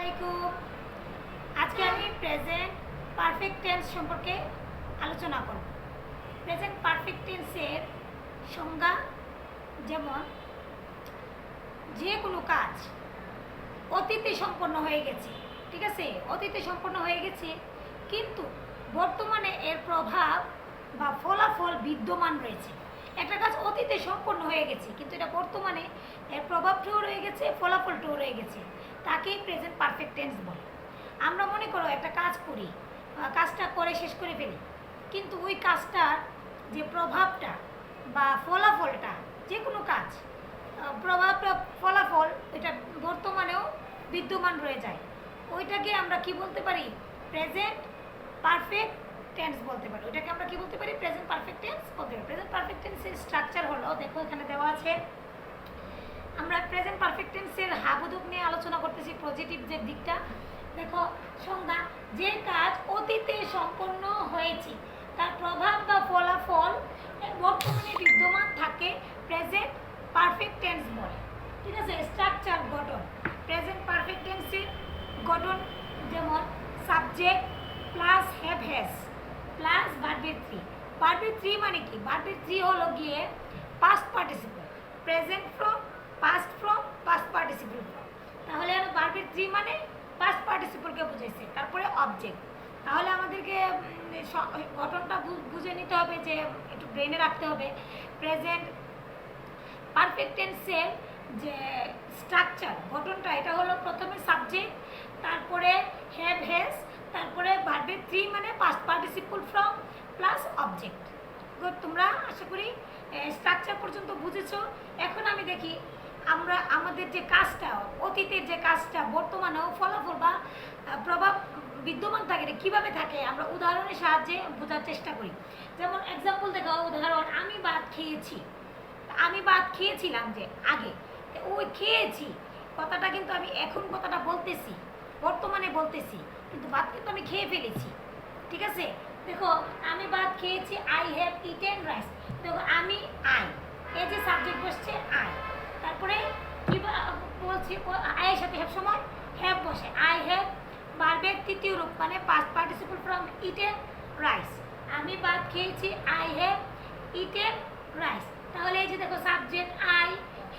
আলাইকুম। আজকে আমি প্রেজেন্ট পারফেক্ট টেন্স সম্পর্কে আলোচনা করব। প্রেজেন্ট পারফেক্ট টেন্সের সংজ্ঞা যেমন যে কোনো কাজ অতীতে সম্পন্ন হয়ে গেছে, ঠিক আছে, অতীতে সম্পন্ন হয়ে গেছে, কিন্তু বর্তমানে এর প্রভাব বা ফলাফল বিদ্যমান রয়েছে। একটা কাজ অতীতে সম্পন্ন হয়ে গেছে কিন্তু এটা বর্তমানে এর প্রভাবটাও রয়ে গেছে, ফলাফলটাও রয়ে গেছে, তাকেই প্রেজেন্ট পারফেক্ট টেন্স বলে। আমরা মনে করো একটা কাজ করি, কাজটা করে শেষ করে ফেলি, কিন্তু ওই কাজটার যে প্রভাবটা বা ফলাফলটা, যে কোনো কাজ প্রভাবটা ফলাফল এটা বর্তমানেও বিদ্যমান রয়ে যায়, ওইটাকে আমরা কি বলতে পারি? প্রেজেন্ট পারফেক্ট টেন্স বলতে পারি। ওইটাকে আমরা কি বলতে পারি? প্রেজেন্ট পারফেক্ট টেন্স বলতে পারি। প্রেজেন্ট পারফেক্ট টেন্সের স্ট্রাকচার হলো, দেখো এখানে দেওয়া আছে। আমরা প্রেজেন্ট পারফেক্ট টেন্সের হাবুদুব নিয়ে আলোচনা করতেছি, পজিটিভ যে দিকটা। দেখো সংজ্ঞা, যে কাজ অতীতে সম্পন্ন হয়েছে তার প্রভাব বা ফলাফল বর্তমানে বিদ্যমান থাকে, প্রেজেন্ট পারফেক্ট টেন্স বলে। ঠিক আছে, স্ট্রাকচার, গঠন। প্রেজেন্ট পারফেক্ট টেন্সের গঠন যেমন subject plus have has plus ভার্বের থ্রি। ভার্বের থ্রি মানে কি? ভার্বের থ্রি হলো গিয়ে past participle, present form, past form, past participle from. তাহলে ভার্বের থ্রি মানে পাস্ট পার্টিসিপলকে বুঝাইছে, তারপরে অবজেক্ট। তাহলে আমাদেরকে গঠনটা বুঝে নিতে হবে, যে একটু ব্রেনে রাখতে হবে। প্রেজেন্ট পারফেক্ট টেন্সের যে স্ট্রাকচার, গঠনটা, এটা হলো প্রথমে সাবজেক্ট, তারপরে হ্যাভ হ্যাজ, তারপরে ভার্বের থ্রি মানে past participle from plus object. তোমরা আশা করি স্ট্রাকচার পর্যন্ত বুঝেছো। এখন আমি দেখি আমরা আমাদের যে কাজটা, অতীতের যে কাজটা বর্তমানেও ফলাফল বা প্রভাব বিদ্যমান থাকে, কীভাবে থাকে আমরা উদাহরণের সাহায্যে বোঝার চেষ্টা করি। যেমন এক্সাম্পল দেখো, উদাহরণ, আমি ভাত খেয়েছি। আমি ভাত খেয়েছিলাম যে আগে, ওই খেয়েছি কথাটা কিন্তু আমি এখন কথাটা বলতেছি, বর্তমানে বলতেছি, কিন্তু ভাত কিন্তু আমি খেয়ে ফেলেছি। ঠিক আছে, দেখো আমি ভাত খেয়েছি, আই হ্যাভ ইটেন রাইস। দেখো আমি, আই, এই যে সাবজেক্ট বসছে আই, তারপরে কি বলছি, আয়ের সাথে সব সময় হ্যাভ বসে। আই হ্যাভ ভার্বের তৃতীয় রূপ মানে past participle from eaten rice. আমি ভাত খেয়েছি, আই হ্যাভ ইটেন রাইস। তাহলে এই যে দেখো সাবজেক্ট আই,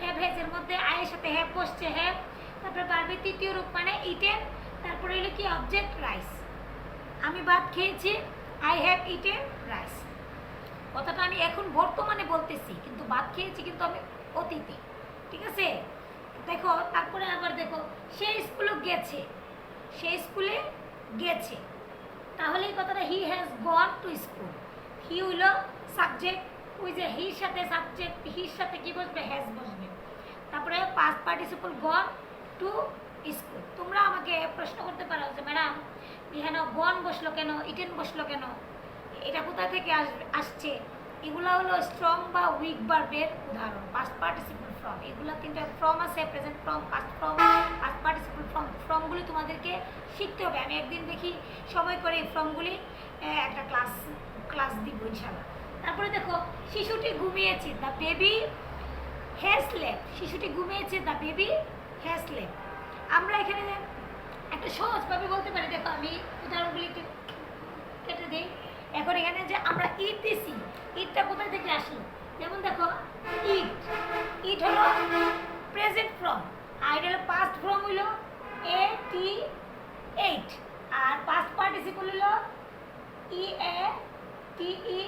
হ্যাভ হ্যাজের মধ্যে আয়ের সাথে হ্যাভ বসছে, হ্যাভ, তারপরে ভার্বের তৃতীয় রূপ মানে ইটেন, তারপরে এলো কি অবজেক্ট রাইস। আমি ভাত খেয়েছি, আই হ্যাভ ইটেন রাইস। কথাটা আমি এখন বর্তমানে বলতেছি, কিন্তু ভাত খেয়েছি কিন্তু আমি অতীতে। ঠিক আছে, দেখো তারপরে আবার দেখো সে স্কুলে গেছে, সে স্কুলে গেছে। তাহলে এই কথাটা he has gone to school. He হইল সাবজেক্ট, ওই যে হির সাথে সাবজেক্ট, হির সাথে কি বসবে? হ্যাজ বসবে। তারপরে past participle gone to school. তোমরা আমাকে প্রশ্ন করতে পারো যে ম্যাডাম এখানে গন বসলো কেন, ইটেন বসলো কেন, এটা কোথা থেকে আসছে? এগুলো হলো স্ট্রং বা উইক ভার্বের উদাহরণ। পাস্ট পার্টিসিপল ফ্রম, এগুলো তিনটা ফ্রম আছে, present form, past form, past participle form. ফ্রমগুলি তোমাদেরকে শিখতে হবে। আমি একদিন দেখি সময় করে এই ফ্রমগুলি একটা ক্লাস দিব ইনশাআল্লাহ। তারপরে দেখো শিশুটি ঘুমিয়েছে, দ্য বেবি হ্যাজ স্লেপ্ট। শিশুটি ঘুমিয়েছে, দ্য বেবি হ্যাজ স্লেপ্ট। আমরা এখানে একটা সহজভাবে বলতে পারি, দেখো আমি উদাহরণগুলি কেটে দিই। এখন এখানে যে আমরা ইট দিছি, ইটটা কোথায় থেকে আসলো? যেমন দেখো ইট, ইট হলো প্রেজেন্ট ফর্ম, আর এটা হলো পাস্ট ফর্ম হইলো এ টি এইট, আর পাস্ট পার্টিসিপল হলো ই এ টি ই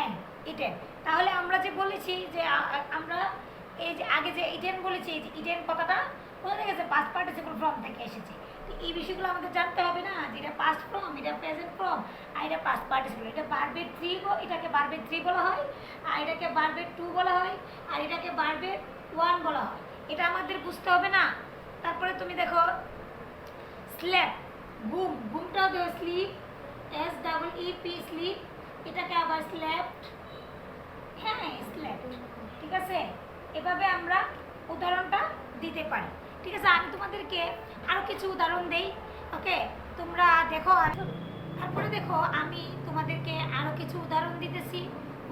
এন, ইটেন। তাহলে আমরা যে বলেছি যে আমরা এই যে আগে যে ইটেন বলেছি, এই যে ইটেন কথাটা কোথা থেকে এসেছে? পাস্ট পার্টিসিপল ফর্ম থেকে এসেছে। এই বিষয়গুলো আমাদের জানতে হবে না, যে এটা পাস্ট ফর্ম, এটা প্রেজেন্ট ফর্ম, আর এটা পাস্ট পার্টিসিপল। এটা ভার্বের থ্রি, এটাকে ভার্বের থ্রি বলা হয়, আর এটাকে ভার্বের টু বলা হয়, আর এটাকে ভার্বের ওয়ান বলা হয়। এটা আমাদের বুঝতে হবে না। তারপরে তুমি দেখো স্ল্যাপ, ঘুম, ঘুমটাও দেখো slip, S double E P, slip, এটাকে আবার স্ল্যাপড, হ্যাঁ স্ল্যাপড। ঠিক আছে, এভাবে আমরা উদাহরণটা দিতে পারি। ঠিক আছে, আমি তোমাদেরকে আরও কিছু উদাহরণ দেই। ওকে, তোমরা দেখো। তারপরে দেখো আমি তোমাদেরকে আরও কিছু উদাহরণ দিতেছি,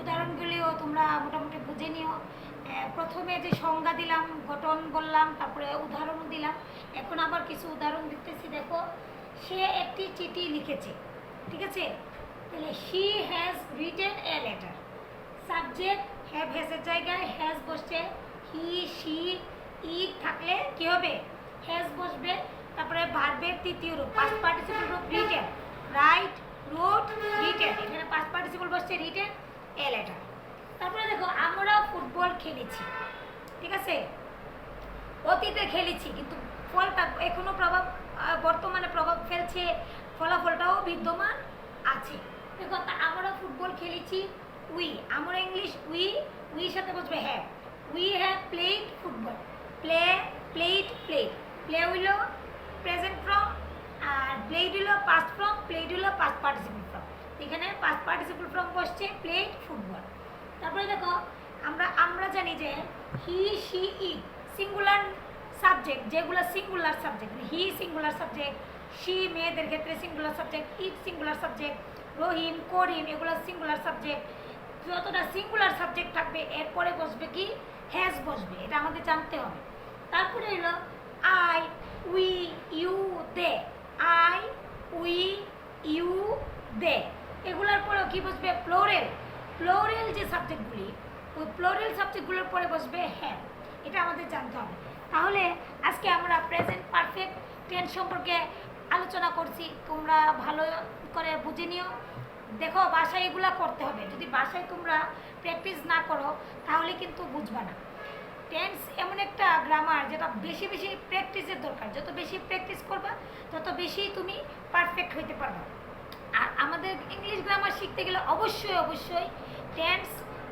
উদাহরণগুলিও তোমরা মোটামুটি বুঝে নিও। প্রথমে যে সংজ্ঞা দিলাম, গঠন বললাম, তারপরে উদাহরণ দিলাম। এখন আবার কিছু উদাহরণ দিতেছি। দেখো, সে একটি চিঠি লিখেছে, ঠিক আছে? তাহলে she has written a letter. Subject have হ্যাজের জায়গায় হ্যাজ বসছে। হি, শি, ইট থাকলে কি হবে? হ্যাজ বসবে। তারপরে ভার্বের তৃতীয় রূপ পাস্ট পার্টিসিপল রূপ রিটেন, রাইট, রোট, রিটেন। এখানে পাস্ট পার্টিসিপল বসছে রিটেন এ লেটার। তারপরে দেখো, আমরা ফুটবল খেলেছি, ঠিক আছে? অতীতে খেলেছি, কিন্তু ফলটা এখনো বর্তমানে প্রভাব ফেলছে, ফলাফলটাও বিদ্যমান আছে। দেখো, আমরা ফুটবল খেলেছি, উই, আমরা ইংলিশ উইর সাথে বসবে have. We have played football. Played হইল প্রেজেন্ট ফর্ম, আর প্লেড হইল পাস্ট ফর্ম, প্লেড হইল পাস্ট পার্টিসিপল ফর্ম। এখানে পাস্ট পার্টিসিপল ফর্ম বসছে প্লেড ফুটবল। তারপরে দেখো, আমরা জানি যে হি, শি, ইট সিঙ্গুলার সাবজেক্ট, যেগুলো singular subject. He singular subject, she মেয়েদের ক্ষেত্রে সিঙ্গুলার সাবজেক্ট, ইট সিঙ্গুলার সাবজেক্ট, রহিম, করিম এগুলো সিঙ্গুলার সাবজেক্ট। যতটা সিঙ্গুলার সাবজেক্ট থাকবে এরপরে বসবে কি? হ্যাজ বসবে। এটা আমাদের জানতে হবে। তারপরে হলো I, we, you, they. I, we, you, they এগুলোর পরেও কি বসবে? ফ্লোরেল যে সাবজেক্টগুলি, ওই ফ্লোরেল সাবজেক্টগুলোর পরে বসবে হ্যাভ। এটা আমাদের জানতে হবে। তাহলে আজকে আমরা প্রেজেন্ট পারফেক্ট টেন্স সম্পর্কে আলোচনা করছি। তোমরা ভালো করে বুঝে নিও। দেখো, বাসায় এগুলা করতে হবে। যদি বাসায় তোমরা প্র্যাকটিস না করো তাহলে কিন্তু বুঝবা না। টেন্স এমন একটা গ্রামার যেটা বেশি বেশি প্র্যাকটিসের দরকার। যত বেশি প্র্যাকটিস করবা তত বেশি তুমি পারফেক্ট হইতে পারবা। আর আমাদের ইংলিশ গ্রামার শিখতে গেলে অবশ্যই টেন্স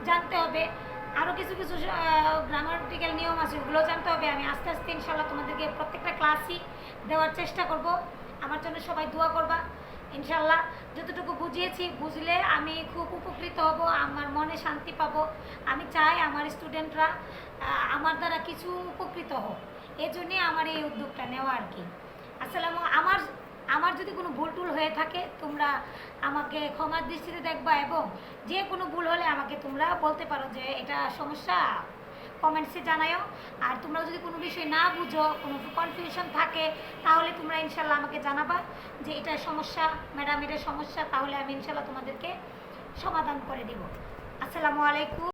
জানতে হবে। আরও কিছু গ্রামাটিক্যাল নিয়ম আছে, ওগুলো জানতে হবে। আমি আস্তে আস্তে ইনশাল্লাহ তোমাদেরকে প্রত্যেকটা ক্লাসই দেওয়ার চেষ্টা করব। আমার জন্য সবাই দোয়া করবা ইনশাল্লাহ। যতটুকু বুঝিয়েছি, বুঝলে আমি খুব উপকৃত হব, আমার মনে শান্তি পাবো। আমি চাই আমার স্টুডেন্টরা আমার দ্বারা কিছু উপকৃত হোক। এই জন্যে আমার এই উদ্যোগটা নেওয়া আর কি। আমার যদি কোনো ভুল টুল হয়ে থাকে তোমরা আমাকে ক্ষমার দৃষ্টিতে দেখবা, এবং যে কোনো ভুল হলে আমাকে তোমরা বলতে পারো যে এটা সমস্যা, কমেন্টসে জানাও। আর তোমরা যদি কোনো বিষয় না বুঝো, কোনো কনফিউশন থাকে, তাহলে তোমরা ইনশাল্লাহ আমাকে জানাবা যে এটা সমস্যা ম্যাডাম, এটা সমস্যা। তাহলে আমি ইনশাল্লাহ তোমাদেরকে সমাধান করে দিব। আসসালামু আলাইকুম।